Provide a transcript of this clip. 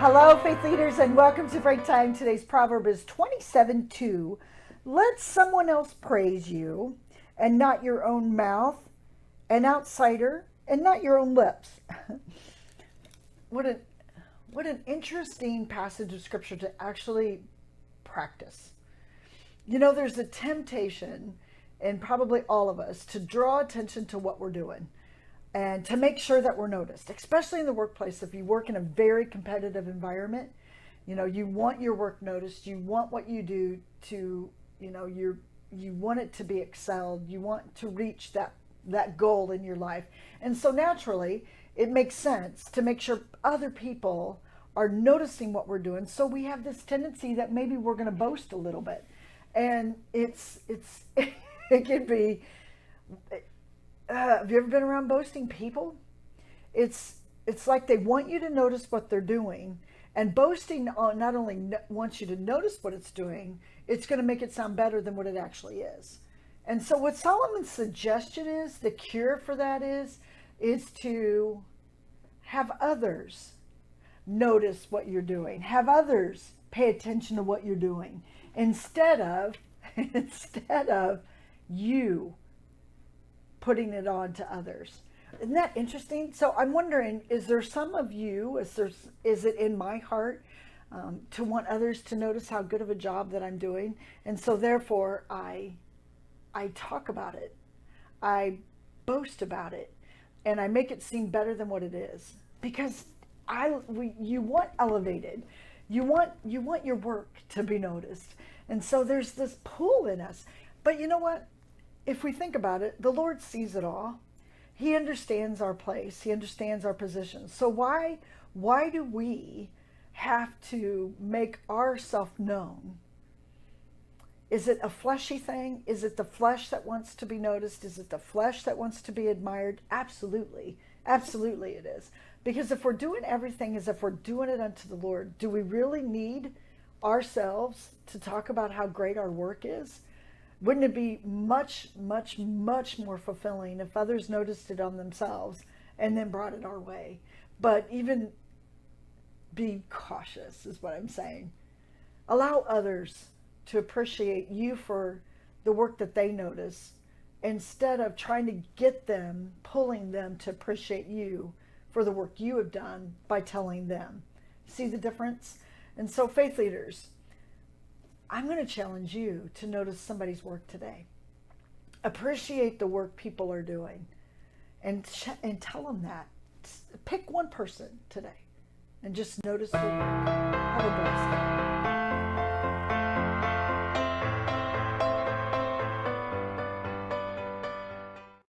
Hello, faith leaders, and welcome to Breaktime. Today's proverb is 27:2. Let someone else praise you, and not your own mouth, an outsider, and not your own lips. What an interesting passage of scripture to actually practice. You know, there's a temptation in probably all of us to draw attention to what we're doing and to make sure that we're noticed, especially in the workplace. If you work in a very competitive environment, you know, you want your work noticed. You want what you do to, you want it to be excelled. You want to reach that goal in your life. And so naturally, it makes sense to make sure other people are noticing what we're doing. So we have this tendency that maybe we're going to boast a little bit. And it can be, have you ever been around boasting people? It's like they want you to notice what they're doing. And boasting not only wants you to notice what it's doing, it's going to make it sound better than what it actually is. And so what Solomon's suggestion is, the cure for that is to have others notice what you're doing. Have others pay attention to what you're doing instead of you putting it on to others. Isn't that interesting? So I'm wondering, is there some of you, is it in my heart to want others to notice how good of a job that I'm doing? And so therefore I talk about it. I boast about it. And I make it seem better than what it is. Because you want elevated. You want your work to be noticed. And so there's this pull in us. But you know what? If we think about it, the Lord sees it all. He understands our place. He understands our position. So why do we have to make ourselves known? Is it a fleshy thing? Is it the flesh that wants to be noticed? Is it the flesh that wants to be admired? Absolutely. Absolutely it is. Because if we're doing everything as if we're doing it unto the Lord, do we really need ourselves to talk about how great our work is? Wouldn't it be much, much, much more fulfilling if others noticed it on themselves and then brought it our way? But even be cautious is what I'm saying. Allow others to appreciate you for the work that they notice instead of trying to get them, pulling them to appreciate you for the work you have done by telling them. See the difference? And so faith leaders, I'm going to challenge you to notice somebody's work today. Appreciate the work people are doing and tell them that. Pick one person today and just notice their work. Have a blessed